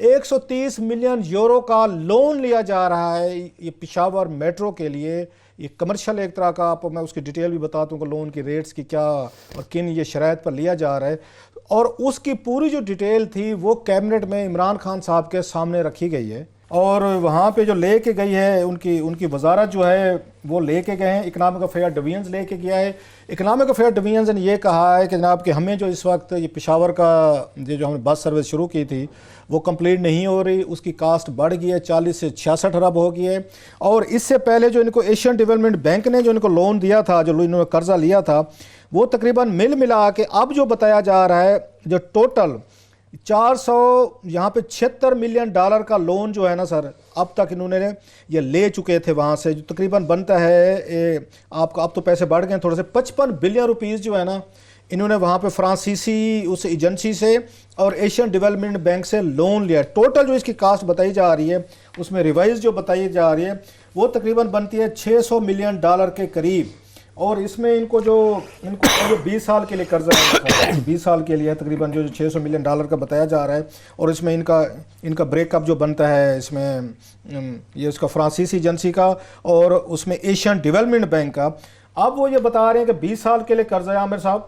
130 million euro کا loan لیا جا رہا ہے یہ پشاور میٹرو کے لیے. یہ کمرشل ایک طرح کا، آپ میں اس کی ڈیٹیل بھی بتاتا ہوں کہ لون کی ریٹس کی کیا اور کن یہ شرائط پر لیا جا رہا ہے. اور اس کی پوری جو ڈیٹیل تھی وہ کیبنٹ میں عمران خان صاحب کے سامنے رکھی گئی ہے. اور وہاں پہ جو لے کے گئی ہے ان کی وزارت جو ہے وہ لے کے گئے ہیں، اکنامک افیئر ڈویژن لے کے گیا ہے. اکنامک افیئر ڈویژن نے یہ کہا ہے کہ جناب کہ ہمیں جو اس وقت یہ پشاور کا جو ہم نے بس سروس شروع کی تھی وہ کمپلیٹ نہیں ہو رہی، اس کی کاسٹ بڑھ گئی ہے، 40 سے 66 ارب ہو گئی ہے. اور اس سے پہلے جو ان کو ایشین ڈیولپمنٹ بینک نے جو ان کو لون دیا تھا، جو انہوں نے قرضہ لیا تھا، وہ تقریباً ملا کے اب جو بتایا جا رہا ہے جو ٹوٹل 476 ملین ڈالر کا لون جو ہے نا سر، اب تک انہوں نے یہ لے چکے تھے وہاں سے، جو تقریباً بنتا ہے آپ کا، اب تو پیسے بڑھ گئے تھوڑے سے، 55 بلین روپیز جو ہے نا انہوں نے وہاں پہ فرانسیسی اس ایجنسی سے اور ایشین ڈیولپمنٹ بینک سے لون لیا. ٹوٹل جو اس کی کاسٹ بتائی جا رہی ہے اس میں ریوائز جو بتائی جا رہی ہے وہ تقریباً بنتی ہے 600 ملین ڈالر کے قریب. اور اس میں ان کو جو 20 سال کے لیے قرضہ ہے، 20 سال کے لیے تقریباً جو 600 ملین ڈالر کا بتایا جا رہا ہے. اور اس میں ان کا بریک اپ جو بنتا ہے اس میں یہ اس کا فرانسیسی ایجنسی کا اور اس میں ایشین ڈیولپمنٹ بینک کا. اب وہ یہ بتا رہے ہیں کہ 20 سال کے لیے قرضہ ہے عامر صاحب،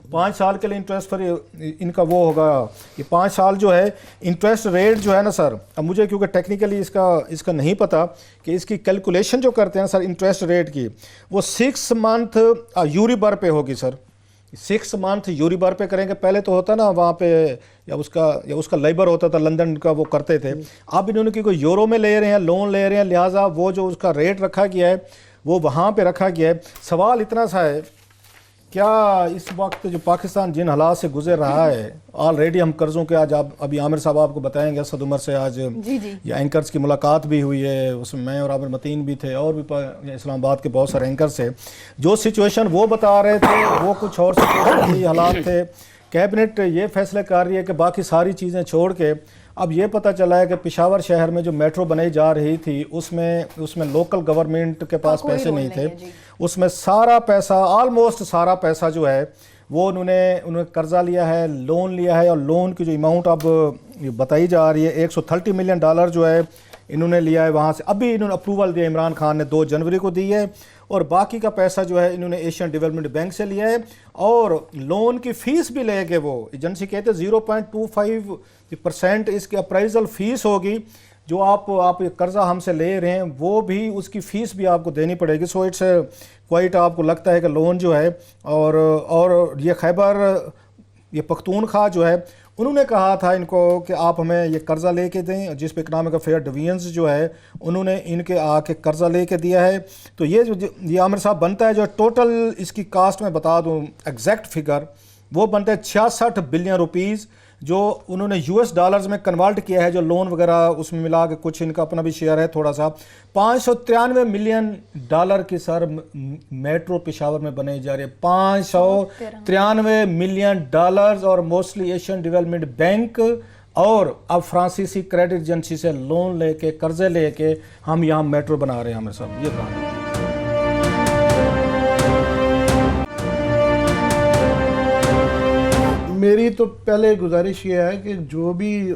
5 سال کے لیے انٹرسٹ پر ان کا وہ ہوگا، یہ 5 سال جو ہے انٹرسٹ ریٹ جو ہے نا سر، اب مجھے کیونکہ ٹیکنیکلی اس کا نہیں پتا کہ اس کی کیلکولیشن جو کرتے ہیں سر انٹرسٹ ریٹ کی، وہ 6 منتھ یوریبر پہ ہوگی سر. 6 منتھ یوریبر پہ کریں گے. پہلے تو ہوتا نا وہاں پہ یا اس کا لیبر ہوتا تھا لندن کا، وہ کرتے تھے. اب انہوں نے کیونکہ یورو میں لے رہے ہیں، لون لے رہے ہیں، لہٰذا وہ جو اس کا ریٹ رکھا گیا ہے وہ وہاں پہ رکھا گیا ہے. سوال اتنا سا ہے، کیا اس وقت جو پاکستان جن حالات سے گزر رہا ہے، آلریڈی ہم قرضوں کے آج ابھی عامر صاحب آپ کو بتائیں گے، اسد عمر سے آج یہ اینکرز کی ملاقات بھی ہوئی ہے، اس میں میں اور عامر متین بھی تھے اور بھی اسلام آباد کے بہت سارے اینکر سے، جو سچویشن وہ بتا رہے تھے وہ کچھ اور سچویشن تھی، حالات تھے. کیبنٹ یہ فیصلہ کر رہی ہے کہ باقی ساری چیزیں چھوڑ کے اب یہ پتہ چلا ہے کہ پشاور شہر میں جو میٹرو بنائی جا رہی تھی اس میں لوکل گورنمنٹ کے پاس پیسے نہیں تھے. اس میں سارا پیسہ، آلموسٹ سارا پیسہ جو ہے وہ انہوں نے قرضہ لیا ہے، لون لیا ہے. اور لون کی جو اماؤنٹ اب بتائی جا رہی ہے 130 ملین ڈالر جو ہے انہوں نے لیا ہے وہاں سے. ابھی انہوں نے اپروول دیا، عمران خان نے 2 جنوری کو دی ہے. اور باقی کا پیسہ جو ہے انہوں نے ایشین ڈیولپمنٹ بینک سے لیا ہے. اور لون کی فیس بھی لے گے، وہ ایجنسی کہتے ہیں 0.25% اس کی اپرائزل فیس ہوگی جو آپ یہ قرضہ ہم سے لے رہے ہیں، وہ بھی اس کی فیس بھی آپ کو دینی پڑے گی. سو اٹس کوائٹ آپ کو لگتا ہے کہ لون جو ہے اور یہ خیبر یہ پختونخوا جو ہے انہوں نے کہا تھا ان کو کہ آپ ہمیں یہ قرضہ لے کے دیں، جس پہ اکنامک افیئر ڈویژن جو ہے انہوں نے ان کے آ کے قرضہ لے کے دیا ہے. تو یہ عامر صاحب بنتا ہے جو ٹوٹل اس کی کاسٹ میں بتا دوں ایگزیکٹ فگر، وہ بنتا ہے 66 بلین روپیز جو انہوں نے US ڈالرز میں کنورٹ کیا ہے، جو لون وغیرہ اس میں ملا کے کچھ ان کا اپنا بھی شیئر ہے تھوڑا سا. 593 ملین ڈالر کی سر میٹرو پشاور میں بنائی جا رہی ہے. 593 ملین ڈالرز اور موسٹلی ایشین ڈیولپمنٹ بینک اور اب فرانسیسی کریڈٹ ایجنسی سے لون لے کے قرضے لے کے ہم یہاں میٹرو بنا رہے ہیں. ہمیں صاحب یہ کہا میری تو پہلے گزارش یہ ہے کہ جو بھی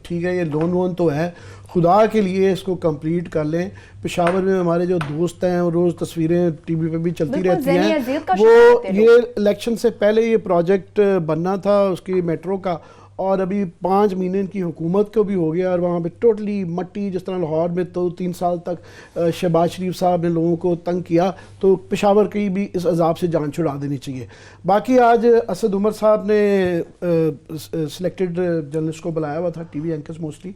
ٹھیک ہے یہ لون تو ہے، خدا کے لیے اس کو کمپلیٹ کر لیں. پشاور میں ہمارے جو دوست ہیں روز تصویریں ٹی وی پہ بھی چلتی رہتی ہیں، وہ یہ الیکشن سے پہلے یہ پروجیکٹ بننا تھا اس کی میٹرو کا، اور ابھی 5 مہینے کی حکومت کو بھی ہو گیا اور وہاں پہ ٹوٹلی مٹی، جس طرح لاہور میں تو 3 سال تک شہباز شریف صاحب نے لوگوں کو تنگ کیا، تو پشاور کی بھی اس عذاب سے جان چھڑا دینی چاہیے. باقی آج اسد عمر صاحب نے سلیکٹڈ جرنلسٹ کو بلایا ہوا تھا، ٹی وی اینکرز موسٹلی.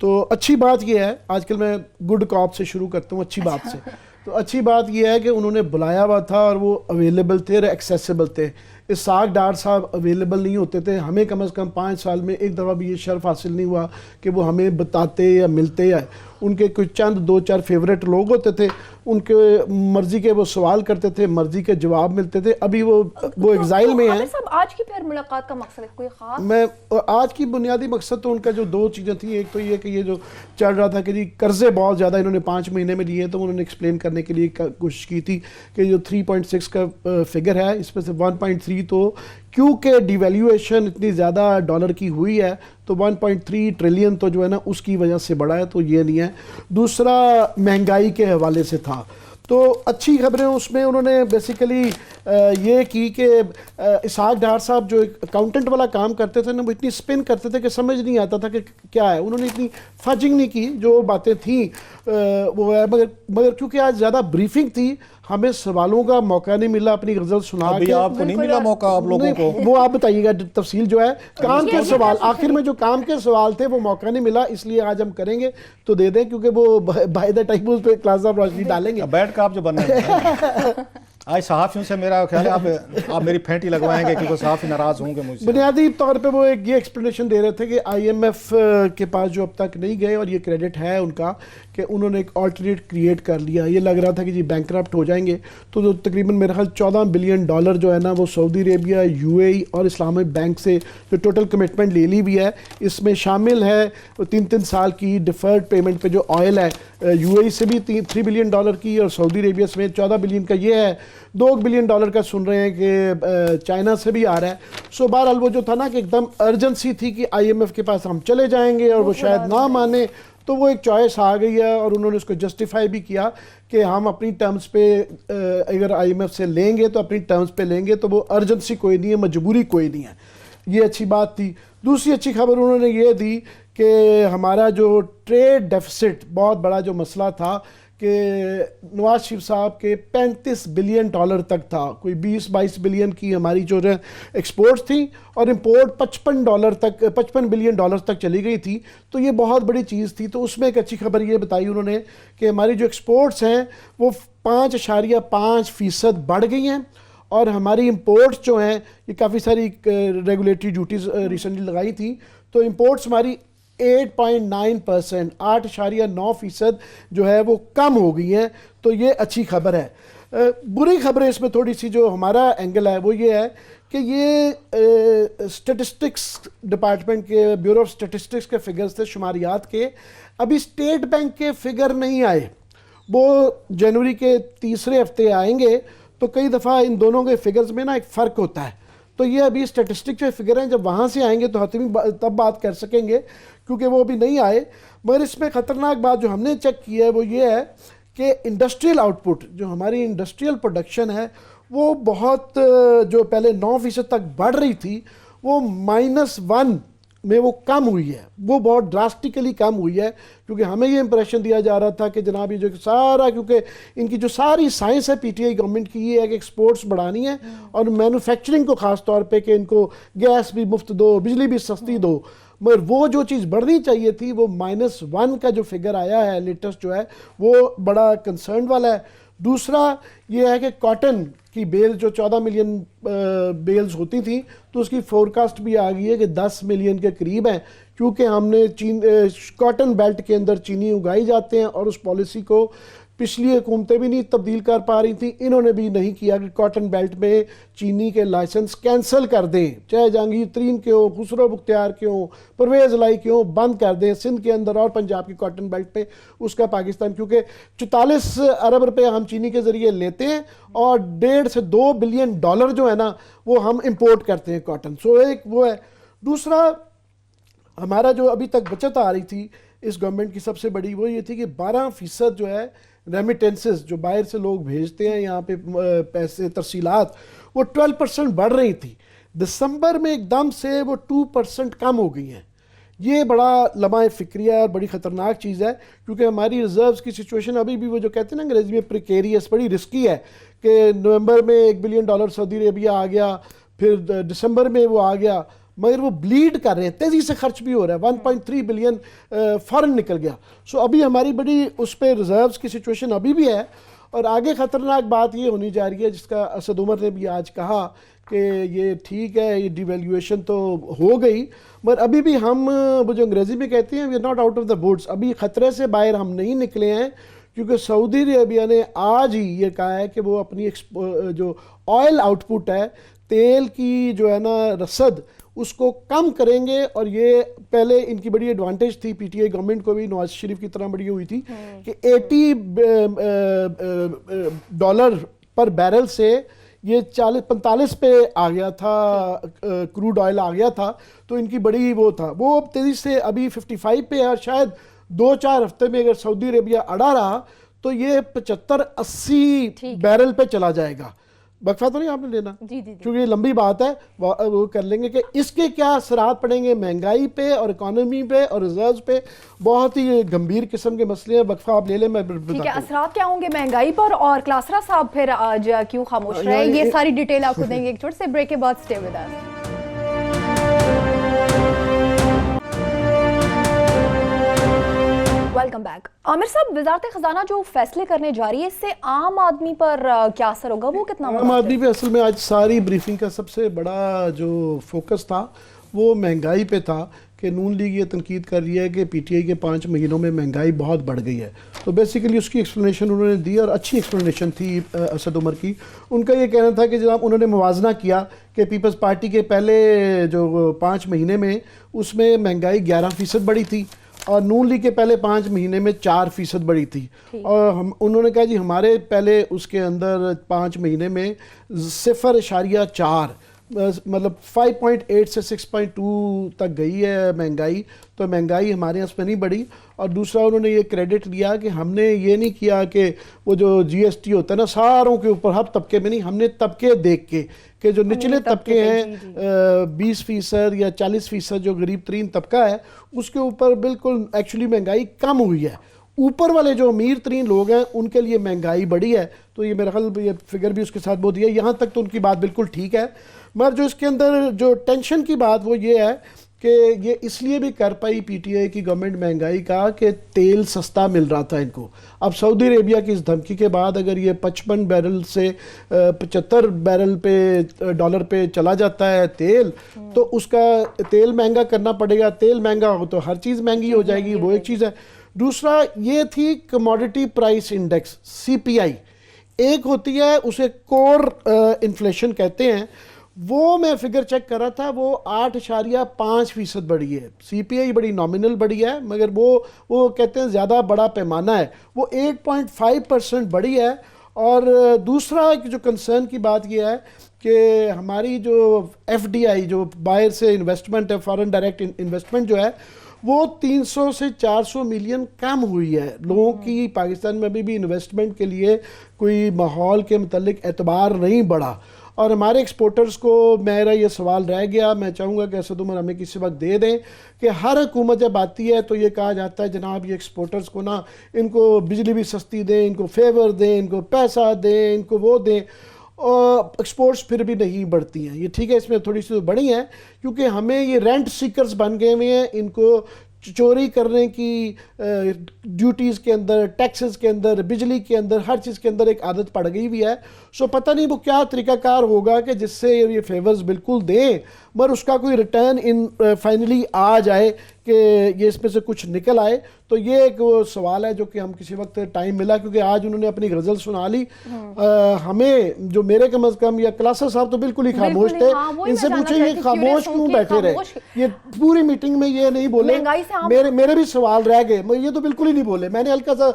تو اچھی بات یہ ہے، آج کل میں گڈ کاپ سے شروع کرتا ہوں، اچھی بات سے. تو اچھی بات یہ ہے کہ انہوں نے بلایا ہوا تھا اور وہ اویلیبل تھے اور ایکسیسیبل تھے. اسحاق ڈار صاحب اویلیبل نہیں ہوتے تھے. ہمیں کم از کم 5 سال میں ایک دفعہ بھی یہ شرف حاصل نہیں ہوا کہ وہ ہمیں بتاتے یا ملتے. یا ان کے کوئی چند 2-4 فیوریٹ لوگ ہوتے تھے، ان کے مرضی کے وہ سوال کرتے تھے، مرضی کے جواب ملتے تھے. ابھی وہ ایگزائل میں ہیں. آج کی پھر ملاقات کا مقصد کوئی خاص؟ میں آج کی بنیادی مقصد تو ان کا جو 2 چیزیں تھیں، ایک تو یہ کہ یہ جو چل رہا تھا کہ جی قرضے بہت زیادہ انہوں نے 5 مہینے میں لیے، تو انہوں نے ایکسپلین کرنے کے لیے کوشش کی تھی کہ جو 3.6 کا فگر ہے، اس میں سے 1.3 تو کیونکہ ڈیویلیویشن اتنی زیادہ ڈالر کی ہوئی ہے تو 1.3 ٹریلین تو جو ہے نا اس کی وجہ سے بڑھا ہے, تو یہ نہیں ہے. دوسرا مہنگائی کے حوالے سے تھا, تو اچھی خبریں اس میں انہوں نے بیسیکلی یہ کی کہ اسحاق ڈار صاحب جو اکاؤنٹنٹ والا کام کرتے تھے نا, وہ اتنی سپن کرتے تھے کہ سمجھ نہیں آتا تھا کہ کیا ہے. انہوں نے اتنی فجنگ نہیں کی, جو باتیں تھیں وہ ہے, مگر کیونکہ آج زیادہ بریفنگ تھی, ہمیں سوالوں کا موقع نہیں ملا اپنی غزل سنا کے. آپ کو نہیں ملا موقع آپ لوگوں کو؟ وہ آپ بتائیے گا تفصیل جو ہے کام کے سوال, آخر میں جو کام کے سوال تھے وہ موقع نہیں ملا, اس لیے آج ہم کریں گے تو دے دیں, کیونکہ وہ بائی دا ٹائم پہ کلاس آف روشنی ڈالیں گے. بیٹھ کا آپ جو بننے آج صحافیوں سے میرا خیال ہے آپ میری پھینٹی لگوائیں گے کیونکہ صحافی ناراض ہوں گے مجھ سے. بنیادی طور پہ وہ ایک یہ ایکسپلینیشن دے رہے تھے کہ آئی ایم ایف کے پاس جو اب تک نہیں گئے, اور یہ کریڈٹ ہے ان کا کہ انہوں نے ایک آلٹرنیٹ کریٹ کر لیا. یہ لگ رہا تھا کہ جی بینکرپٹ ہو جائیں گے, تو تقریباً میرا خیال $14 بلین جو ہے نا وہ سعودی عربیہ, یو اے ای اور اسلامی بینک سے جو ٹوٹل کمٹمنٹ لے لی بھی ہے, اس میں شامل ہے 3 سال کی ڈیفرڈ پیمنٹ پہ جو آئل ہے, یو اے ای سے بھی $3 بلین کی, اور سعودی عربیہ سمیت 14 بلین کا یہ ہے. $2 بلین کا سن رہے ہیں کہ چائنا سے بھی آ رہا ہے. سو بہرحال وہ جو تھا نا کہ ایک دم ارجنسی تھی کہ آئی ایم ایف کے پاس ہم چلے جائیں گے, اور وہ شاید نہ مانے, تو وہ ایک چوائس آ گئی ہے, اور انہوں نے اس کو جسٹیفائی بھی کیا کہ ہم اپنی ٹرمز پہ اگر آئی ایم ایف سے لیں گے تو اپنی ٹرمز پہ لیں گے, تو وہ ارجنسی کوئی نہیں ہے, مجبوری کوئی نہیں ہے. یہ اچھی بات تھی. دوسری اچھی خبر انہوں نے یہ دی کہ ہمارا جو ٹریڈ ڈیفیسٹ بہت بڑا جو مسئلہ تھا کہ نواز شریف صاحب کے $35 بلین تک تھا, کوئی 20-22 بلین کی ہماری جو ایکسپورٹس تھیں, اور امپورٹ $55 بلین تک چلی گئی تھی. تو یہ بہت بڑی چیز تھی. تو اس میں ایک اچھی خبر یہ بتائی انہوں نے کہ ہماری جو ایکسپورٹس ہیں وہ 5.5% بڑھ گئی ہیں, اور ہماری امپورٹس جو ہیں یہ کافی ساری ریگولیٹری ڈیوٹیز ریسنٹلی لگائی تھی, تو امپورٹس ہماری 8.9%, 8.9% جو ہے وہ کم ہو گئی ہیں. تو یہ اچھی خبر ہے. بری خبر ہے اس میں تھوڑی سی, جو ہمارا اینگل ہے وہ یہ ہے کہ یہ اسٹیٹسٹکس ڈپارٹمنٹ کے, بیورو آف اسٹیٹسٹکس کے فگرز تھے, شماریات کے, ابھی اسٹیٹ بینک کے فگر نہیں آئے. وہ جنوری کے تیسرے ہفتے آئیں گے, تو کئی دفعہ ان دونوں کے فگرز میں نا ایک فرق ہوتا ہے. تو یہ ابھی اسٹیٹسٹک جو فگر ہیں جب وہاں سے آئیں گے تو حتمی تب بات کر سکیں گے, کیونکہ وہ ابھی نہیں آئے. مگر اس میں خطرناک بات جو ہم نے چیک کی ہے وہ یہ ہے کہ انڈسٹریل آؤٹ پٹ, جو ہماری انڈسٹریل پروڈکشن ہے, وہ بہت جو پہلے 9% تک بڑھ رہی تھی, وہ -1 میں وہ کم ہوئی ہے. وہ بہت ڈراسٹیکلی کم ہوئی ہے, کیونکہ ہمیں یہ امپریشن دیا جا رہا تھا کہ جناب یہ جو سارا, کیونکہ ان کی جو ساری سائنس ہے پی ٹی آئی گورنمنٹ کی, یہ ہے کہ ایکسپورٹس بڑھانی ہے, اور مینوفیکچرنگ کو خاص طور پہ کہ ان کو گیس بھی مفت دو, بجلی بھی سستی دو. مگر وہ جو چیز بڑھنی چاہیے تھی, وہ -1 کا جو فگر آیا ہے لیٹسٹ جو ہے, وہ بڑا کنسرن والا ہے. دوسرا یہ ہے کہ کاٹن کی بیل جو 14 ملین بیلز ہوتی تھیں, تو اس کی فورکاسٹ بھی آ گئی ہے کہ 10 ملین کے قریب ہیں, کیونکہ ہم نے کاٹن بیلٹ کے اندر چینی اگائی جاتے ہیں, اور اس پالیسی کو پچھلی حکومتیں بھی نہیں تبدیل کر پا رہی تھیں, انہوں نے بھی نہیں کیا کہ کاٹن بیلٹ میں چینی کے لائسنس کینسل کر دیں, چاہے جہانگیر ترین کے ہوں, خسرو بختیار کے ہوں, پرویز الہی کے ہوں, بند کر دیں. سندھ کے اندر اور پنجاب کی کاٹن بیلٹ پہ اس کا پاکستان, کیونکہ 44 ارب روپے ہم چینی کے ذریعے لیتے ہیں, اور $1.5 سے $2 بلین جو ہے نا وہ ہم امپورٹ کرتے ہیں کاٹن. سو ایک وہ ہے. دوسرا ہمارا جو ابھی تک بچت آ رہی تھی اس گورنمنٹ کی سب سے بڑی, وہ یہ تھی کہ 12% جو ہے ریمیٹنسز جو باہر سے لوگ بھیجتے ہیں یہاں پہ پیسے, ترسیلات, وہ 12% بڑھ رہی تھی. دسمبر میں ایک دم سے وہ 2% کم ہو گئی ہیں. یہ بڑا لمحہ فکریہ اور بڑی خطرناک چیز ہے, کیونکہ ہماری ریزروز کی سچویشن ابھی بھی وہ جو کہتے ہیں نا انگریزی میں پریکیریس, بڑی رسکی ہے. کہ نومبر میں $1 بلین سعودی عربیہ آ گیا, پھر دسمبر میں وہ آ گیا, مگر وہ بلیڈ کر رہے ہیں, تیزی سے خرچ بھی ہو رہا ہے. 1.3 بلین فوراً نکل گیا. سو ابھی ہماری بڑی اس پہ ریزروز کی سچویشن ابھی بھی ہے. اور آگے خطرناک بات یہ ہونی جا رہی ہے, جس کا اسد عمر نے بھی آج کہا کہ یہ ٹھیک ہے, یہ ڈیویلیویشن تو ہو گئی, مگر ابھی بھی ہم وہ جو انگریزی میں کہتے ہیں we are not out of the woods, ابھی خطرے سے باہر ہم نہیں نکلے ہیں. کیونکہ سعودی عربیہ نے آج ہی یہ کہا ہے کہ وہ اپنی جو آئل آؤٹ پٹ ہے, تیل کی جو ہے نا رسد, اس کو کم کریں گے. اور یہ پہلے ان کی بڑی ایڈوانٹیج تھی پی ٹی آئی گورنمنٹ کو بھی, نواز شریف کی طرح بڑی ہوئی تھی کہ $80 پر بیرل سے یہ 45 پہ آ گیا تھا، کروڈ آئل آ گیا تھا، تو ان کی بڑی وہ تھا، وہ تیزی سے ابھی 55 پہ ہے، اور شاید 2-4 ہفتے میں اگر سعودی عربیہ اڑا رہا تو یہ 75-80 بیرل پہ چلا جائے گا. وقفہ تو نہیں آپ نے لینا کیونکہ یہ لمبی بات ہے، وہ کر لیں گے کہ اس کے کیا اثرات پڑیں گے مہنگائی پہ اور اکانومی پہ اور ریزروز پہ. بہت ہی گمبھیر قسم کے مسئلے ہیں. وقفہ آپ لے لیں، میں ٹھیک ہے. اثرات کیا ہوں گے مہنگائی پر، اور کلاسرا صاحب پھر آج کیوں خاموش رہے، یہ ساری ڈیٹیل آپ کو دیں گے ایک چھوٹے سے بریک کے بعد. Stay with us. Welcome back. Aamir صاحب، وزارت خزانہ جو فیصلے کرنے جا رہی ہے، اس سے عام آدمی پر کیا اثر ہوگا، وہ کتنا عام آدمی پہ اصل میں آج ساری بریفنگ کا سب سے بڑا جو فوکس تھا وہ مہنگائی پہ تھا کہ نون لیگ یہ تنقید کر رہی ہے کہ پی ٹی آئی کے 5 مہینوں میں مہنگائی بہت بڑھ گئی ہے. تو بیسیکلی اس کی ایکسپلینیشن انہوں نے دی، اور اچھی ایکسپلینیشن تھی اسد عمر کی. ان کا یہ کہنا تھا کہ جناب انہوں نے موازنہ کیا کہ پیپلز پارٹی کے پہلے جو 5 مہینے میں اس میں مہنگائی 11% بڑھی تھی، اور نون لیگ کے پہلے 5 مہینے میں 4% بڑھی تھی. اور انہوں نے کہا جی ہمارے پہلے اس کے اندر 5 مہینے میں 0.4 مطلب 5.8 سے 6.2 تک گئی ہے مہنگائی. تو مہنگائی ہمارے یہاں اس پہ نہیں بڑھی. اور دوسرا انہوں نے یہ کریڈٹ لیا کہ ہم نے یہ نہیں کیا کہ وہ جو جی ایس ٹی ہوتا ہے نا ساروں کے اوپر، ہر طبقے میں نہیں، ہم نے طبقے دیکھ کے کہ جو نچلے طبقے ہیں 20% یا 40% جو غریب ترین طبقہ ہے اس کے اوپر بالکل ایکچولی مہنگائی کم ہوئی ہے. اوپر والے جو امیر ترین لوگ ہیں ان کے لیے مہنگائی بڑھی ہے. تو یہ میرا خیال یہ فگر بھی اس کے ساتھ بہت دیا. یہاں تک تو ان کی بات بالکل ٹھیک ہے، مگر جو اس کے اندر جو ٹینشن کی بات وہ یہ ہے کہ یہ اس لیے بھی کر پائی پی ٹی آئی کی گورنمنٹ مہنگائی کا کہ تیل سستا مل رہا تھا ان کو. اب سعودی عربیہ کی اس دھمکی کے بعد اگر یہ 55 بیرل سے 75 بیرل پہ ڈالر پہ چلا جاتا ہے تیل، تو اس کا تیل مہنگا کرنا پڑے گا. تیل مہنگا ہو تو ہر چیز مہنگی ہو جائے گی، وہ ایک چیز ہے. دوسرا یہ تھی کموڈٹی پرائس انڈیکس سی پی آئی، ایک ہوتی ہے اسے کور انفلیشن کہتے ہیں. وہ میں فگر چیک کر رہا تھا، وہ 8.5% بڑھی ہے. سی پی آئی بڑی نامنل بڑھی ہے، مگر وہ کہتے ہیں زیادہ بڑا پیمانہ ہے، وہ 8.5% بڑھی ہے. اور دوسرا جو کنسرن کی بات یہ ہے کہ ہماری جو ایف ڈی آئی جو باہر سے انویسٹمنٹ ہے، فارن ڈائریکٹ انویسٹمنٹ جو ہے، وہ 300 سے 400 ملین کم ہوئی ہے. لوگوں کی پاکستان میں ابھی بھی انویسٹمنٹ کے لیے کوئی ماحول کے متعلق اعتبار نہیں بڑھا. اور ہمارے ایکسپورٹرز کو میرا یہ سوال رہ گیا، میں چاہوں گا کہ اسد عمر ہمیں کسی وقت دے دیں کہ ہر حکومت جب آتی ہے تو یہ کہا جاتا ہے جناب یہ ایکسپورٹرز کو نا ان کو بجلی بھی سستی دیں، ان کو فیور دیں، ان کو پیسہ دیں، ان کو وہ دیں، اور ایکسپورٹس پھر بھی نہیں بڑھتی ہیں. یہ ٹھیک ہے، اس میں تھوڑی سی بڑھی ہیں کیونکہ ہمیں یہ رینٹ سیکرز بن گئے ہوئے ہیں. ان کو چوری کرنے کی ڈیوٹیز کے اندر، ٹیکسز کے اندر، بجلی کے اندر، ہر چیز کے اندر ایک عادت پڑ گئی بھی ہے. سو پتہ نہیں وہ کیا طریقہ کار ہوگا کہ جس سے یہ فیورز بالکل دیں مگر اس کا کوئی ریٹرن ان فائنلی آ جائے کہ یہ اس میں سے کچھ نکل آئے. تو یہ ایک وہ سوال ہے جو کہ ہم کسی وقت ٹائم ملا، کیونکہ آج انہوں نے اپنی غزل سنا لی. ہمیں جو میرے کم از کم یا کلاسر صاحب تو بالکل ہی خاموش تھے، ان سے پوچھیں یہ خاموش کیوں بیٹھے رہے. یہ پوری میٹنگ میں یہ نہیں بولے، میرے بھی سوال رہ گئے، یہ تو بالکل ہی نہیں بولے. میں نے ہلکا سا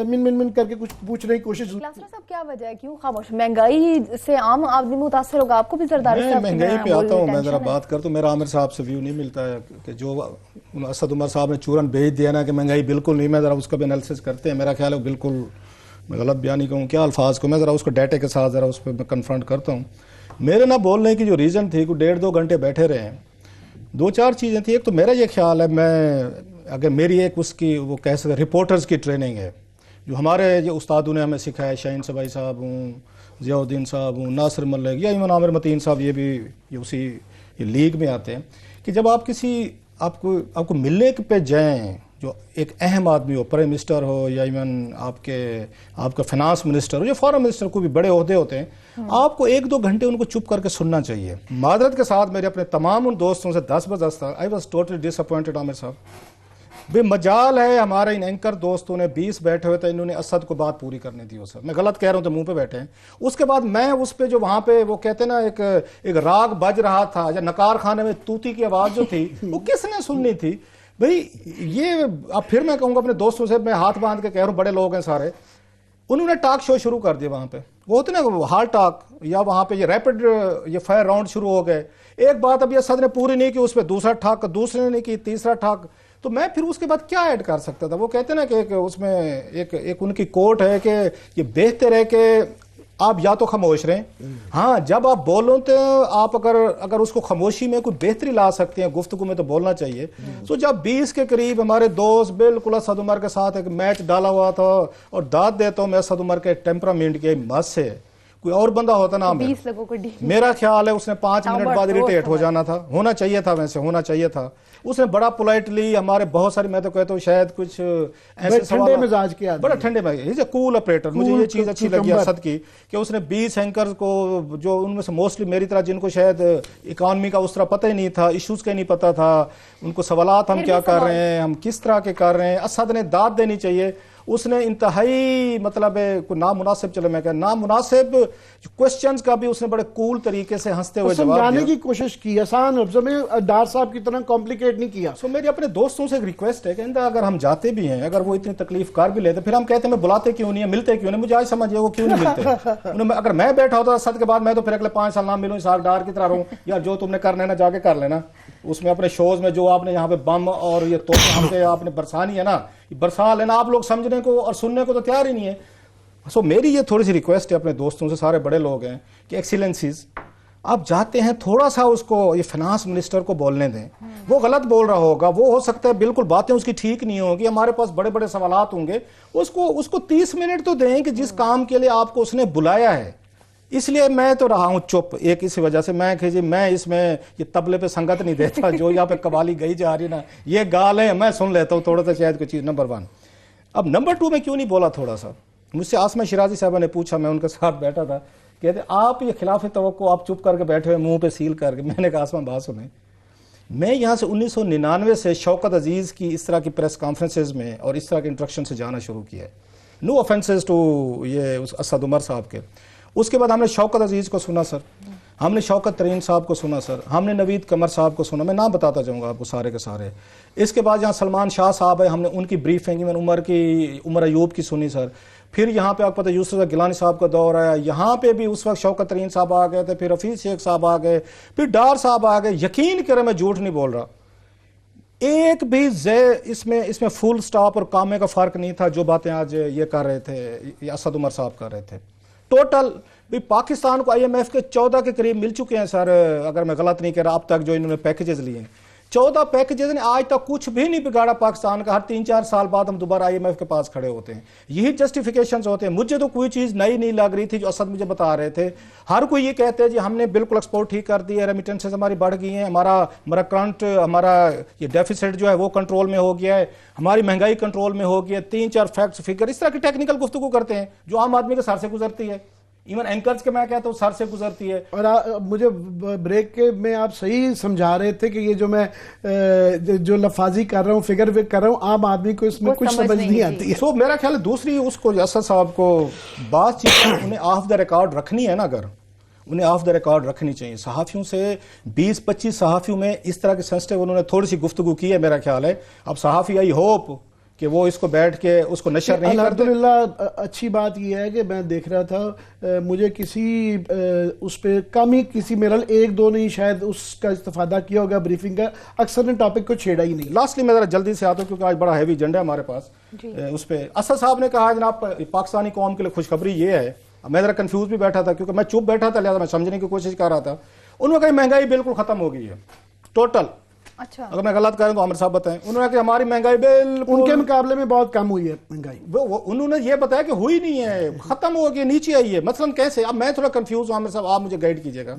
من کر کے کچھ پوچھنے کی کوشش. کلاسر صاحب کیا وجہ ہے، کیوں خاموش؟ مہنگائی سے عام آدمی متاثر ہوگا. آپ کو بھی زرداری صاحب مہنگائی پہ آتا ہوں، میں ذرا بات کرتا ہوں. میرا عامر صاحب سے ویو نہیں ملتا ہے کہ جو اسد عمر صاحب نے چورن بھیج دیا نا کہ مہنگائی بالکل نہیں. میں ذرا اس کا بھی انالیسس کرتے ہیں. میرا خیال ہے بالکل میں غلط بیان نہیں کہوں کیا الفاظ کو، میں ذرا اس کو ڈیٹے کے ساتھ ذرا اس پہ میں کنفرنٹ کرتا ہوں. میرے نہ بولنے کی جو ریزن تھی کہ 1.5-2 گھنٹے بیٹھے رہے ہیں، 2-4 چیزیں تھیں. ایک تو میرا یہ خیال ہے، میں اگر میری ایک اس کی وہ کہہ سکتے رپورٹرز کی ٹریننگ ہے جو ہمارے جو استادوں نے ہمیں سکھایا، شاہین صبائی صاحب ہوں، ضیاء الدین صاحب ہوں، ناصر ملک یا ایون عامر متین صاحب، یہ بھی اسی لیگ میں آتے ہیں کہ جب آپ کسی آپ کو ملنے پہ جائیں جو ایک اہم آدمی ہو، پرائم منسٹر ہو یا ایون آپ کا فائنانس منسٹر ہو یا فارن منسٹر، کوئی بھی بڑے عہدے ہوتے ہیں، آپ کو 1-2 گھنٹے ان کو چپ کر کے سننا چاہیے. معذرت کے ساتھ میرے اپنے تمام ان دوستوں سے 10 بجے تھا، I was totally disappointed. Aamir صاحب بے مجال ہے، ہمارے ان اینکر دوستوں نے 20 بیٹھے ہوئے تھے، انہوں نے اسد کو بات پوری کرنی تھی. وہ سر میں غلط کہہ رہا ہوں تو منہ پہ بیٹھے ہیں. اس کے بعد میں اس پہ جو وہاں پہ وہ کہتے ہیں نا ایک راگ بج رہا تھا یا نکار خانے میں طوطی کی آواز جو تھی وہ کس نے سننی تھی بھئی؟ یہ اب پھر میں کہوں گا اپنے دوستوں سے، میں ہاتھ باندھ کے کہہ رہا ہوں، بڑے لوگ ہیں سارے، انہوں نے ٹاک شو شروع کر دیا وہاں پہ. وہ ہوتے نا ہارٹ اٹیک, یا وہاں پہ یہ ریپڈ یہ فائر راؤنڈ شروع ہو گئے, ایک بات ابھی اسد نے پوری نہیں کی, اس پہ دوسرا ٹھاک, دوسرے نے نہیں کی, تیسرا ٹھاک, تو میں پھر اس کے بعد کیا ایڈ کر سکتا تھا. وہ کہتے ہیں نا کہ اس میں ایک ان کی کوٹ ہے کہ یہ بہتر ہے کہ آپ یا تو خاموش رہیں, ہاں جب آپ بولو تو آپ اگر اس کو خاموشی میں کوئی بہتری لا سکتے ہیں, گفتگو میں تو بولنا چاہیے. سو جب 20 کے قریب ہمارے دوست بالکل اسد عمر کے ساتھ ایک میچ ڈالا ہوا تھا, اور داد دیتا ہوں میں اسد عمر کے ٹیمپرامنٹ کے مس سے, کوئی اور بندہ ہوتا نا, 20 لوگوں کو میرا خیال ہے اس نے 5 منٹ بعد اریٹیٹ ہو جانا تھا, ہونا چاہیے تھا, ویسے ہونا چاہیے تھا. اس نے بڑا پولائٹلی ہمارے بہت سارے, میں تو کہتا ہوں شاید کچھ ایسے ٹھنڈے مزاج کے آدمی, بڑا ٹھنڈے مزاج, ہی کول آپریٹر. مجھے یہ چیز اچھی لگی اسد کی کہ اس نے 20 اینکرز کو, جو ان میں سے موسٹلی میری طرح جن کو شاید اکانومی کا اس طرح پتہ ہی نہیں تھا, ایشوز کا نہیں پتا تھا, ان کو سوالات ہم کیا کر رہے ہیں, ہم کس طرح کے کر رہے ہیں. اسد نے داد دینی چاہیے, اس نے انتہائی مطلب کوئی نامناسب, چلو میں کہ نامناسب کوسچنز کا بھی اس نے بڑے کول طریقے سے ہنستے ہوئے جواب سمجھانے دیا. کی کوشش کی, آسان لفظوں میں ڈار صاحب کی طرح کمپلیکیٹ نہیں کیا. سو میری اپنے دوستوں سے ایک ریکویسٹ ہے کہ اگر ہم جاتے بھی ہیں, اگر وہ اتنی تکلیف کار بھی لیتے, پھر ہم کہتے ہیں میں بلاتے کیوں نہیں ہیں, ملتے کیوں نہیں. مجھے آج سمجھے وہ کیوں نہیں ملتے. اگر میں بیٹھا ہوتا اسد کے بعد, میں تو پھر اگلے 5 سال نہ ملوں, اس ڈار کی طرح رہوں, یا جو تم نے کرنا ہے نا جا کے کر لینا. اس میں اپنے شوز میں جو آپ نے یہاں پہ بم اور یہ توپیں ہم سے آپ نے برسانی ہے نا, برسا لینا. آپ لوگ سمجھنے کو اور سننے کو تو تیار ہی نہیں ہے. سو میری یہ تھوڑی سی ریکویسٹ ہے اپنے دوستوں سے, سارے بڑے لوگ ہیں, کہ ایکسیلنسیز آپ جاتے ہیں تھوڑا سا اس کو, یہ فائنانس منسٹر کو بولنے دیں. وہ غلط بول رہا ہوگا, وہ ہو سکتا ہے بالکل باتیں اس کی ٹھیک نہیں ہوگی, ہمارے پاس بڑے بڑے سوالات ہوں گے, اس کو 30 منٹ تو دیں کہ جس کام کے لیے آپ کو اس نے بلایا ہے. اس لیے میں تو رہا ہوں چپ, ایک اسی وجہ سے میں کہ میں اس میں یہ طبلے پہ سنگت نہیں دیتا, جو یہاں پہ قوالی گئی جا رہی نا, یہ گال ہے, میں سن لیتا ہوں تھوڑا سا شاید کوئی چیز. نمبر 1. اب نمبر 2 میں کیوں نہیں بولا تھوڑا سا, مجھ سے آسمہ شیرازی صاحبہ نے پوچھا, میں ان کے ساتھ بیٹھا تھا, کہتے آپ یہ خلاف توقع آپ چپ کر کے بیٹھے ہوئے منہ پہ سیل کر کے. میں نے کہا آسمہ بات سنیں, میں یہاں سے 1999 سے شوکت عزیز کی اس طرح کی پریس کانفرنسز میں اور اس طرح کے انٹریکشن سے جانا شروع کیا ہے. نو آفینسز ٹو یہ اسد عمر صاحب کے. اس کے بعد ہم نے شوکت عزیز کو سنا سر, ہم نے شوکت ترین صاحب کو سنا سر, ہم نے نوید قمر صاحب کو سنا, میں نام بتاتا جاؤں گا آپ کو سارے کے سارے. اس کے بعد یہاں سلمان شاہ صاحب ہے, ہم نے ان کی بریفنگ, عمر ایوب کی سنی سر. پھر یہاں پہ آپ پتہ یوسف گیلانی صاحب کا دور آیا, یہاں پہ بھی اس وقت شوکت ترین صاحب آ گئے تھے, پھر حفیظ شیخ صاحب آ گئے, پھر ڈار صاحب آ گئے. یقین کریں میں جھوٹ نہیں بول رہا, ایک بھی اس میں فل سٹاپ اور کامے کا فرق نہیں تھا جو باتیں آج یہ کر رہے تھے, یہ اسد عمر صاحب کر رہے تھے. ٹوٹل بھی پاکستان کو IMF کے 14 کے قریب مل چکے ہیں سر, اگر میں غلط نہیں کہہ رہا, اب تک جو انہوں نے پیکیجز لیے ہیں. 14 پیکیجز نے آج تک کچھ بھی نہیں بگاڑا پاکستان کا. ہر 3-4 سال بعد ہم دوبارہ IMF کے پاس کھڑے ہوتے ہیں. یہی جسٹیفیکیشنز ہوتے ہیں. مجھے تو کوئی چیز نئی نہیں لگ رہی تھی جو اسد مجھے بتا رہے تھے. ہر کوئی یہ کہتے ہیں جی ہم نے بالکل ایکسپورٹ ٹھیک کر دی ہے, ریمیٹنسز ہماری بڑھ گئی ہیں, ہمارا کرنٹ ہمارا یہ ڈیفیسٹ جو ہے وہ کنٹرول میں ہو گیا ہے, ہماری مہنگائی کنٹرول میں ہو گئی ہے. 3-4 فیکٹس فگر اس طرح کی ٹیکنیکل گفتگو کرتے ہیں جو عام آدمی کے سر سے گزرتی ہے, ایون اینکرز کے میں کہتا ہوں سر سے گزرتی ہے. اور مجھے بریک کے میں آپ صحیح سمجھا رہے تھے کہ یہ جو میں جو لفاظی کر رہا ہوں, فگر کر رہا ہوں, عام آدمی کو اس میں کچھ سمجھ نہیں آتی ہے. سو میرا خیال ہے دوسری اس کو اسد صاحب کو بعض چیزیں انہیں آف دا ریکارڈ رکھنی ہے نا, اگر انہیں آف دا ریکارڈ رکھنی چاہیے. صحافیوں سے 20-25 صحافیوں میں اس طرح کے سینسٹیو انہوں نے تھوڑی سی گفتگو کی ہے میرا خیال ہے. اب صحافی آئی ہوپ کہ وہ اس کو بیٹھ کے اس کو نشر نہیں کرتے. الحمدللہ اچھی بات یہ ہے کہ میں دیکھ رہا تھا, مجھے کسی اس پہ کم ہی کسی میرا 1-2 نہیں شاید اس کا استفادہ کیا ہوگا بریفنگ کا, اکثر نے ٹاپک کو چھیڑا ہی نہیں. لاسٹلی میں ذرا جلدی سے آتا ہوں کیونکہ آج بڑا ہیوی ایجنڈا ہے ہمارے پاس. اس پہ اسد صاحب نے کہا جناب پاکستانی قوم کے لیے خوشخبری یہ ہے, میں ذرا کنفیوز بھی بیٹھا تھا کیونکہ میں چپ بیٹھا تھا, لہٰذا میں سمجھنے کی کوشش کر رہا تھا. انہوں نے کہا مہنگائی بالکل ختم ہو گئی ہے ٹوٹل. اچھا, اگر میں غلط کروں تو عامر صاحب بتائیں. انہوں نے کہا ہماری مہنگائی بالکل ان کے مقابلے میں بہت کم ہوئی ہے مہنگائی. انہوں نے یہ بتایا کہ ہوئی نہیں ہے, ختم ہو گئی, نیچے آئی ہے. مثلا کیسے, اب میں تھوڑا کنفیوز ہوں عامر صاحب, آپ مجھے گائیڈ کیجیے گا.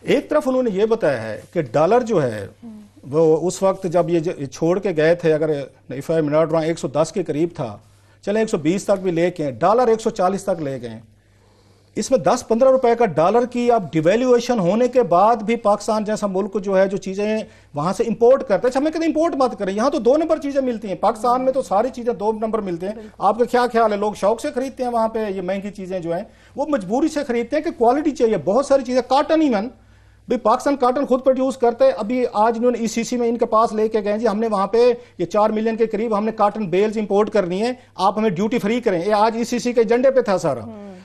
ایک طرف انہوں نے یہ بتایا ہے کہ ڈالر جو ہے وہ اس وقت جب یہ چھوڑ کے گئے تھے, اگر if I'm not wrong 110 کے قریب تھا, چلیں 120 تک بھی لے کے, ڈالر 140 تک لے گئے. اس میں 10-15 روپے کا ڈالر کی اب ڈیویلیویشن ہونے کے بعد بھی پاکستان جیسا ملک جو ہے جو چیزیں وہاں سے امپورٹ کرتے ہیں, ہمیں کہتے ہیں امپورٹ مت کریں, یہاں تو 2 نمبر چیزیں ملتی ہیں. پاکستان میں تو ساری چیزیں 2 نمبر ملتے ہیں. آپ کا کیا خیال ہے, لوگ شوق سے خریدتے ہیں وہاں پہ یہ مہنگی چیزیں جو ہیں, وہ مجبوری سے خریدتے ہیں کہ کوالٹی چاہیے. بہت ساری چیزیں, کاٹن ایون بھئی پاکستان کاٹن خود پروڈیوس کرتا ہے. ابھی آج انہوں نے ECC میں ان کے پاس لے کے گئے جی ہم نے وہاں پہ یہ 4 ملین کے قریب ہم نے کاٹن بیلز امپورٹ کرنی ہے, آپ ہمیں ڈیوٹی فری کریں. یہ آج ECC کے ایجنڈے پہ تھا سارا.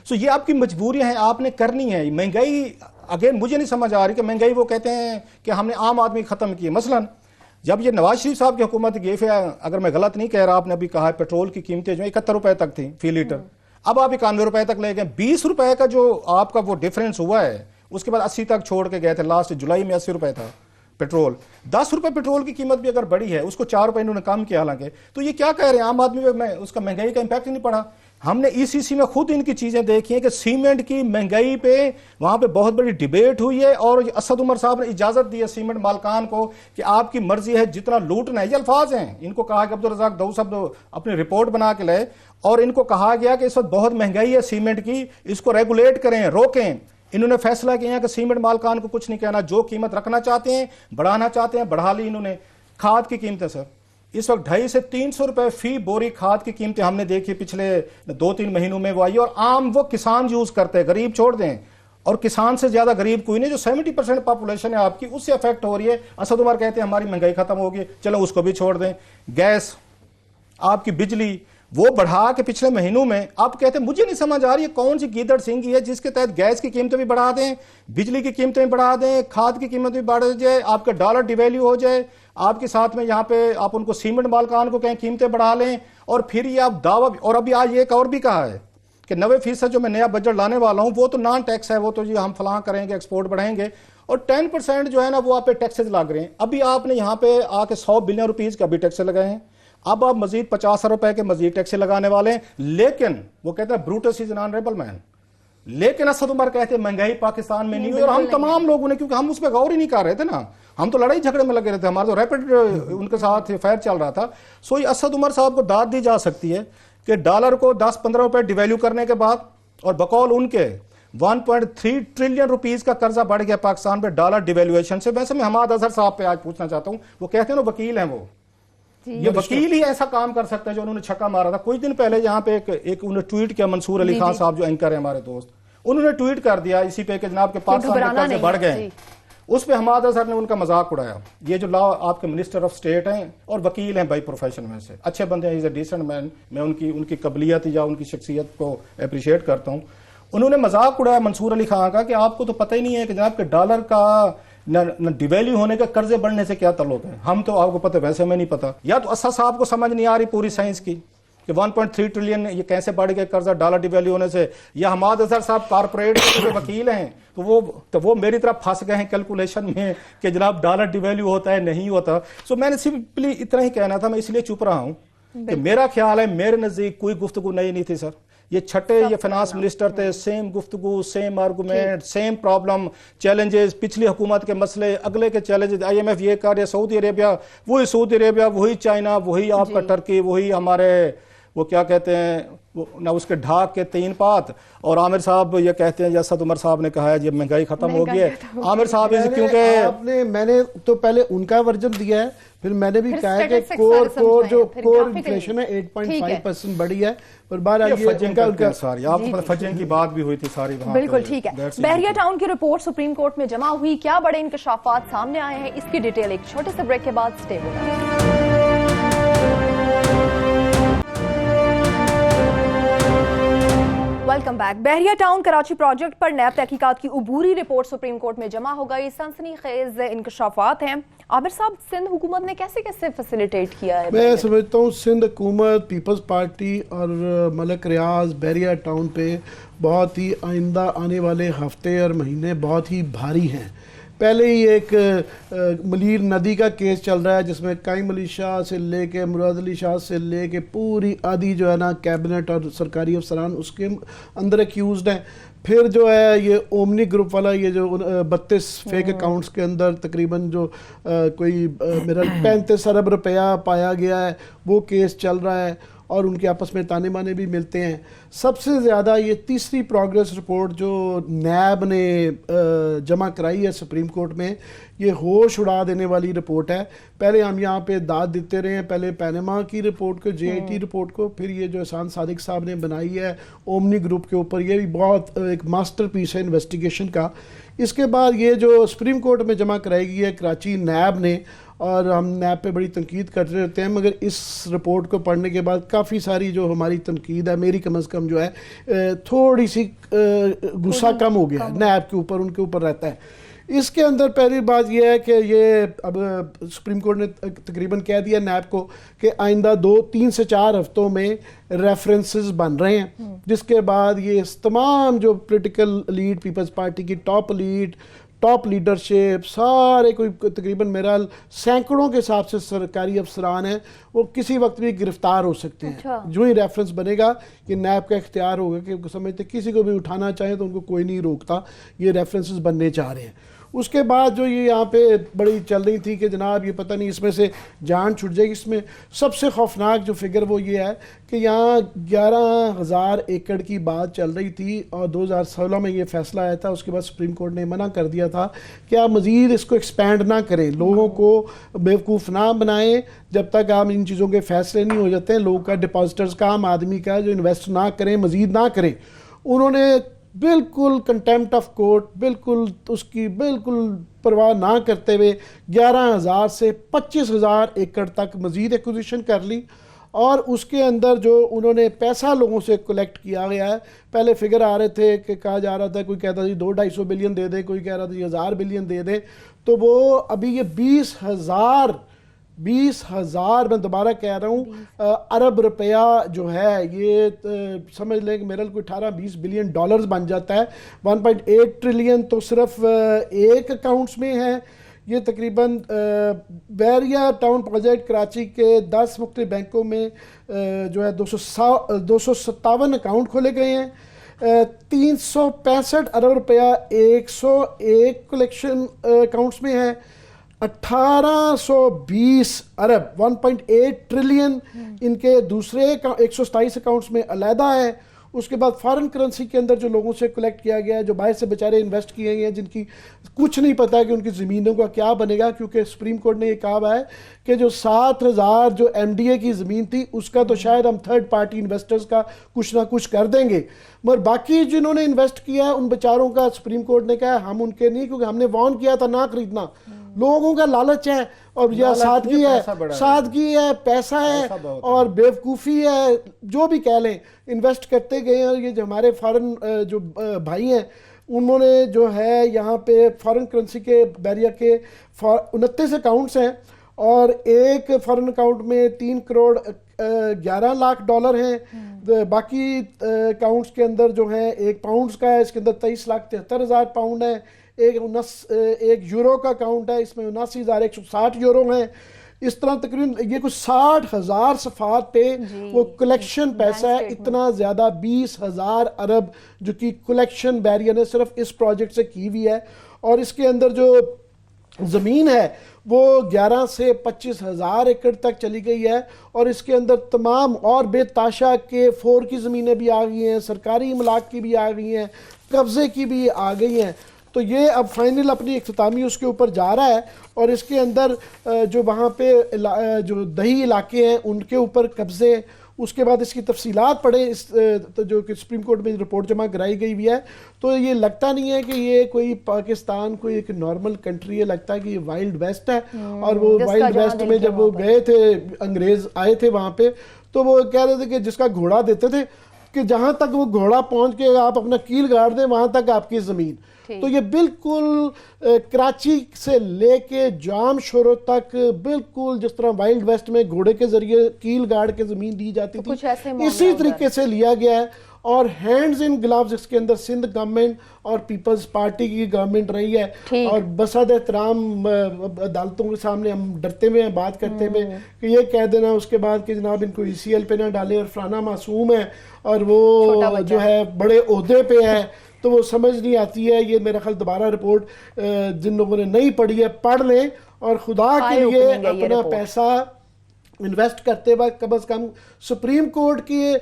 سو یہ آپ کی مجبوریاں ہیں, آپ نے کرنی ہے. مہنگائی اگین مجھے نہیں سمجھ آ رہی کہ مہنگائی وہ کہتے ہیں کہ ہم نے عام آدمی ختم کی. مثلا جب یہ نواز شریف صاحب کی حکومت گئی ہے, اگر میں غلط نہیں کہہ رہا, آپ نے ابھی کہا ہے پیٹرول کی قیمتیں جو 71 روپے تک تھیں فی لیٹر, اب آپ 91 روپے تک لے گئے. 20 روپے کا جو آپ کا وہ ڈیفرنس ہوا ہے, اس کے بعد 80 تک چھوڑ کے گئے تھے, لاسٹ جولائی میں 80 روپے تھا پیٹرول. 10 روپے پیٹرول کی قیمت بھی اگر بڑی ہے, اس کو 4 روپے انہوں نے کم کیا حالانکہ. تو یہ کیا کہہ رہے ہیں عام آدمی میں اس کا مہنگائی کا امپیکٹ نہیں پڑا. ہم نے ECC میں خود ان کی چیزیں دیکھی ہیں کہ سیمنٹ کی مہنگائی پہ وہاں پہ بہت بڑی ڈیبیٹ ہوئی ہے, اور اسد عمر صاحب نے اجازت دی ہے سیمنٹ مالکان کو کہ آپ کی مرضی ہے جتنا لوٹنا ہے. یہ الفاظ ہیں, ان کو کہا کہ عبدالرزاق داؤد صاحب اپنی رپورٹ بنا کے لائے, اور ان کو کہا گیا کہ اس وقت بہت مہنگائی ہے سیمنٹ کی, اس کو ریگولیٹ کریں, روکیں. انہوں نے فیصلہ کیا کہ سیمنٹ مالکان کو کچھ نہیں کہنا, جو قیمت رکھنا چاہتے ہیں بڑھانا چاہتے ہیں بڑھا لی انہوں نے. کھاد کی قیمتیں سر اس وقت 250 سے 300 روپے فی بوری کھاد کی قیمتیں ہم نے دیکھی پچھلے 2-3 مہینوں میں وہ آئی, اور عام وہ کسان یوز کرتے ہیں, غریب چھوڑ دیں, اور کسان سے زیادہ غریب کوئی نہیں. جو 70% پاپولیشن ہے آپ کی اس سے افیکٹ ہو رہی ہے. اسد عمر کہتے ہیں ہماری مہنگائی ختم ہوگی, چلو اس کو بھی چھوڑ دیں. گیس, آپ کی بجلی وہ بڑھا کے پچھلے مہینوں میں, آپ کہتے ہیں مجھے نہیں سمجھ آ رہی ہے کون سی گیدڑ سنگھی ہے جس کے تحت گیس کی قیمتیں بھی بڑھا دیں, بجلی کی قیمتیں بھی بڑھا دیں, کھاد کی قیمت بھی بڑھ جائے, آپ کا ڈالر ڈی ویلیو ہو جائے, آپ کے ساتھ میں یہاں پہ آپ ان کو سیمنٹ مالکان کو کہیں قیمتیں بڑھا لیں, اور پھر یہ آپ دعویٰ. اور ابھی آج ایک اور بھی کہا ہے کہ 90% جو میں نیا بجٹ لانے والا ہوں وہ تو نان ٹیکس ہے, وہ تو جی ہم فلاں کریں گے, ایکسپورٹ بڑھائیں گے, اور 10% جو ہے نا وہ آپ پہ ٹیکسز لگ رہے ہیں. ابھی آپ نے یہاں پہ آ کے 100 بلین روپیز کا بھی ٹیکس لگائے ہیں, اب آپ مزید 50 روپے کے مزید ٹیکس لگانے والے ہیں. لیکن وہ کہتے ہیں بروٹس از این آنریبل مین. لیکن اسد عمر کہتے ہیں مہنگائی پاکستان میں نہیں ہوئی, اور ہم تمام لوگوں نے, کیونکہ ہم اس پہ غور ہی نہیں کر رہے تھے نا, ہم تو لڑائی جھگڑے میں لگے رہے تھے, ہمارا تو ریپڈ ان کے ساتھ فائر چل رہا تھا. سو یہ اسد عمر صاحب کو داد دی جا سکتی ہے کہ ڈالر کو 10-15 روپے ڈی ویلیو کرنے کے بعد, اور بقول ان کے 1.3 ٹریلین روپیز کا قرضہ بڑھ گیا پاکستان پہ ڈالر ڈی ویلیویشن سے. ویسے میں حماد اظہر صاحب پہ آج پوچھنا چاہتا ہوں, وہ کہتے ہیں نا وکیل ہیں, وہ یہ وکیل ہی ایسا کام کر سکتا ہے جو انہوں نے چھکا مارا تھا. کچھ دن پہلے یہاں پہ ایک انہوں نے ٹویٹ کیا, منصور علی خان صاحب جو اینکر ہیں ہمارے دوست, انہوں نے ٹویٹ کر دیا اسی پہ کہ جناب کے پاکستان کے قرضے بڑھ گئے. اس پہ حماد اظہر نے ان کا مذاق اڑایا. یہ جو لا آپ کے منسٹر آف اسٹیٹ ہیں اور وکیل ہیں بائی پروفیشن میں سے, اچھے بندے ہیں, از اے ڈیسنٹ مین, میں ان کی قبلیت یا ان کی شخصیت کو اپریشیٹ کرتا ہوں. انہوں نے مذاق اڑایا منصور علی خان کا کہ آپ کو تو پتہ ہی نہیں ہے کہ جناب کے ڈالر کا نہ ڈی ویلیو ہونے کا قرضے بڑھنے سے کیا تعلق ہے. ہم تو آپ کو پتہ, ویسے میں نہیں پتا. یا تو اسد صاحب کو سمجھ نہیں آ رہی پوری سائنس کی کہ 1.3 ٹریلین یہ کیسے بڑھ گئے قرضہ ڈالر ڈی ویلیو ہونے سے, یا حماد اظہر صاحب کارپوریٹ کے وکیل ہیں تو وہ میری طرح پھنس گئے ہیں کیلکولیشن میں کہ جناب ڈالر ڈی ویلیو ہوتا ہے نہیں ہوتا. سو میں نے سمپلی اتنا ہی کہنا تھا, میں اس لیے چپ رہا ہوں کہ میرا خیال ہے میرے نزدیک کوئی گفتگو نئی نہیں تھی سر. یہ چھٹے یہ فائنانس منسٹر تھے, سیم گفتگو, same argument, same problem, challenges, پچھلی حکومت کے مسئلے, اگلے کے چیلنجز. IMF یہ کر رہا ہے, سعودی عربیہ, وہی چائنا, وہی آپ کا ٹرکی, وہی ہمارے وہ کیا کہتے ہیں نہ اس کے ڈھاک کے 3 پات. اور عامر صاحب یہ کہتے ہیں, اسد عمر صاحب نے کہا ہے جب مہنگائی ختم ہو گئی ہے. عامر صاحب کیونکہ میں نے تو پہلے ان کا ورژن دیا ہے, پھر میں نے بھی کہا ہے کہ کور انفلیشن ہے 8.5% بڑھی ہے, اور بہرحال یہ ساری آپ کو فجنگ کی بات بھی ہوئی تھی ساری. بالکل ٹھیک ہے. بحریہ ٹاؤن کی رپورٹ سپریم کورٹ میں جمع ہوئی, کیا بڑے انکشافات سامنے آئے ہیں, اس کی ڈیٹیل ایک چھوٹے سے بریک کے بعد سٹے ہوگا. Welcome back. بحریہ ٹاؤن کراچی پروجیکٹ پر نیب تحقیقات کی عبوری رپورٹ سپریم کورٹ میں جمع ہو گئی. سنسنی خیز انکشافات ہیں. عابر صاحب, سندھ حکومت نے کیسے فیسیلیٹیٹ کیا ہے؟ میں سمجھتا ہوں سندھ حکومت, پیپلز پارٹی اور ملک ریاض بحریہ ٹاؤن پہ بہت ہی آئندہ آنے والے ہفتے اور مہینے بہت ہی بھاری ہیں. پہلے ہی ایک ملیر ندی کا کیس چل رہا ہے جس میں قائم علی شاہ سے لے کے مراد علی شاہ سے لے کے پوری آدھی جو ہے نا کیبنٹ اور سرکاری افسران اس کے اندر ایکیوزڈ ہیں. پھر جو ہے یہ اومنی گروپ والا, یہ جو 32 فیک اکاؤنٹس کے اندر تقریباً جو کوئی میرا 35 ارب روپیہ پایا گیا ہے, وہ کیس چل رہا ہے, اور ان کے آپس میں تانے بانے بھی ملتے ہیں. سب سے زیادہ یہ تیسری پروگریس رپورٹ جو نیب نے جمع کرائی ہے سپریم کورٹ میں, یہ ہوش اڑا دینے والی رپورٹ ہے. پہلے ہم یہاں پہ داد دیتے رہے ہیں, پہلے پینما کی رپورٹ کو, JIT رپورٹ کو, پھر یہ جو احسان صادق صاحب نے بنائی ہے اومنی گروپ کے اوپر, یہ بھی بہت ایک ماسٹر پیس ہے انویسٹیگیشن کا. اس کے بعد یہ جو سپریم کورٹ میں جمع کرائی گئی ہے کراچی نیب نے, اور ہم نیب پہ بڑی تنقید کرتے رہتے ہیں، مگر اس رپورٹ کو پڑھنے کے بعد کافی ساری جو ہماری تنقید ہے، میری کم از کم جو ہے تھوڑی سی غصہ کم ہو گیا ہے نیب کے اوپر، ان کے اوپر رہتا ہے۔ اس کے اندر پہلی بات یہ ہے کہ یہ اب سپریم کورٹ نے تقریباً کہہ دیا نیب کو کہ آئندہ 3 سے 4 ہفتوں میں ریفرنسز بن رہے ہیں، جس کے بعد یہ تمام جو پولیٹیکل لیڈ، پیپلز پارٹی کی ٹاپ لیڈرشپ، سارے کوئی تقریباً میرا سینکڑوں کے حساب سے سرکاری افسران ہیں، وہ کسی وقت بھی گرفتار ہو سکتے ہیں۔ جو ہی ریفرنس بنے گا یہ نیب کا اختیار ہوگا کہ سمجھتے کسی کو بھی اٹھانا چاہیں تو ان کو کوئی نہیں روکتا، یہ ریفرنسز بننے چاہ رہے ہیں۔ اس کے بعد جو یہ یہاں پہ بڑی چل رہی تھی کہ جناب یہ پتہ نہیں اس میں سے جان چھٹ جائے گی، اس میں سب سے خوفناک جو فگر وہ یہ ہے کہ یہاں 11,000 ایکڑ کی بات چل رہی تھی، اور 2016 میں یہ فیصلہ آیا تھا، اس کے بعد سپریم کورٹ نے منع کر دیا تھا کہ آپ مزید اس کو ایکسپینڈ نہ کریں، لوگوں کو بیوقوف نہ بنائیں جب تک آپ ان چیزوں کے فیصلے نہیں ہو جاتے ہیں، لوگوں کا، ڈپازیٹرز کا، عام آدمی کا، جو انویسٹ نہ کریں، مزید نہ کریں۔ انہوں نے بالکل کنٹیمپٹ آف کورٹ، بالکل اس کی بالکل پرواہ نہ کرتے ہوئے 11,000 سے 25,000 ایکڑ تک مزید ایکوزیشن کر لی، اور اس کے اندر جو انہوں نے پیسہ لوگوں سے کلیکٹ کیا گیا ہے، پہلے فگر آ رہے تھے کہ کہا جا رہا تھا، کوئی کہتا جی 200-250 بلین دے دیں، کوئی کہہ رہا تھا 1000 بلین دے دیں، تو وہ ابھی یہ 20,000 میں دوبارہ کہہ رہا ہوں ارب روپیہ جو ہے، یہ سمجھ لیں کہ میرے کوئی 18-20 بلین ڈالرز بن جاتا ہے۔ 1.8 ٹریلین تو صرف ایک اکاؤنٹس میں ہے۔ یہ تقریباً بیریا ٹاؤن پروجیکٹ کراچی کے 10 مختلف بینکوں میں جو ہے 257 اکاؤنٹ کھولے گئے ہیں، 365 ارب روپیہ 101 کلیکشن اکاؤنٹس میں ہے، 1820 ارب 1.8 ٹریلین ان کے دوسرے 127 اکاؤنٹس میں علیحدہ ہے۔ اس کے بعد فارن کرنسی کے اندر جو لوگوں سے کلیکٹ کیا گیا ہے، جو باہر سے بیچارے انویسٹ کیے گئے ہیں، جن کی کچھ نہیں پتا کہ ان کی زمینوں کا کیا بنے گا، کیونکہ سپریم کورٹ نے یہ کہا ہے کہ جو 7,000 جو ایم ڈی اے کی زمین تھی اس کا تو شاید ہم تھرڈ پارٹی انویسٹرز کا کچھ نہ کچھ کر دیں گے، مگر باقی جنہوں نے انویسٹ کیا ہے ان بیچاروں کا سپریم کورٹ نے کہا ہم ان کے نہیں، کیونکہ ہم نے وارن کیا تھا نہ خریدنا۔ لوگوں کا لالچ ہے، اور یہ سادگی ہے، پیسہ ہے اور بیوقوفی ہے، جو بھی کہہ لیں، انویسٹ کرتے گئے ہیں۔ یہ جو ہمارے فارن جو بھائی ہیں، انہوں نے جو ہے یہاں پہ فارن کرنسی کے بیریا کے 29 اکاؤنٹس ہیں، اور ایک فارن اکاؤنٹ میں 3 کروڑ 11 لاکھ ڈالر ہیں، باقی اکاؤنٹس کے اندر جو ہیں ایک پاؤنڈز کا ہے، اس کے اندر 23,73,000 پاؤنڈ ہے، ایک یورو کا اکاؤنٹ ہے، اس میں 79,160 یورو ہیں۔ اس طرح تقریباً یہ کچھ 60,000 صفحات پہ وہ کلیکشن پیسہ ہے، اتنا زیادہ 20,000 ارب جو کہ کلیکشن بیریا نے صرف اس پروجیکٹ سے کی ہوئی ہے، اور اس کے اندر جو زمین ہے وہ 11 سے 25,000 ایکڑ تک چلی گئی ہے، اور اس کے اندر تمام اور بے تاشا کے 4 کی زمینیں بھی آ گئی ہیں، سرکاری املاک کی بھی آ گئی ہیں، قبضے کی بھی آ گئی ہیں۔ تو یہ اب فائنل اپنی اختتامی اس کے اوپر جا رہا ہے، اور اس کے اندر جو وہاں پہ جو دیہی علاقے ہیں ان کے اوپر قبضے، اس کے بعد اس کی تفصیلات پڑھیں، اس جو کہ سپریم کورٹ میں رپورٹ جمع کرائی گئی ہوئی ہے، تو یہ لگتا نہیں ہے کہ یہ کوئی پاکستان کوئی ایک نارمل کنٹری ہے، لگتا ہے کہ یہ وائلڈ ویسٹ ہے۔ اور وہ وائلڈ ویسٹ میں جب وہ گئے تھے، انگریز آئے تھے وہاں پہ، تو وہ کہہ رہے تھے کہ جس کا گھوڑا دیتے تھے کہ جہاں تک وہ گھوڑا پہنچ کے آپ اپنا کیل گاڑ دیں وہاں تک آپ کی زمین۔ تو یہ بالکل کراچی سے لے کے جام شورو تک بالکل جس طرح وائلڈ ویسٹ میں گھوڑے کے ذریعے کیل گاڑ کے زمین دی جاتی تھی، اسی طریقے سے لیا گیا ہے، اور ہینڈز ان گلوز اس کے اندر سندھ گورنمنٹ اور پیپلز پارٹی کی گورنمنٹ رہی ہے، اور بسد احترام عدالتوں کے سامنے ہم ڈرتے ہوئے ہیں بات کرتے ہوئے کہ یہ کہہ دینا اس کے بعد کہ جناب ان کو ای سی ایل پہ نہ ڈالے، اور فلانا معصوم ہے اور وہ جو ہے بڑے عہدے پہ ہے، تو وہ سمجھ نہیں آتی ہے۔ یہ میرا خیال دوبارہ رپورٹ جن لوگوں نے نہیں پڑھی ہے پڑھ لیں، اور خدا کے لیے اپنا پیسہ انویسٹ کرتے وقت کم از کم سپریم کورٹ کے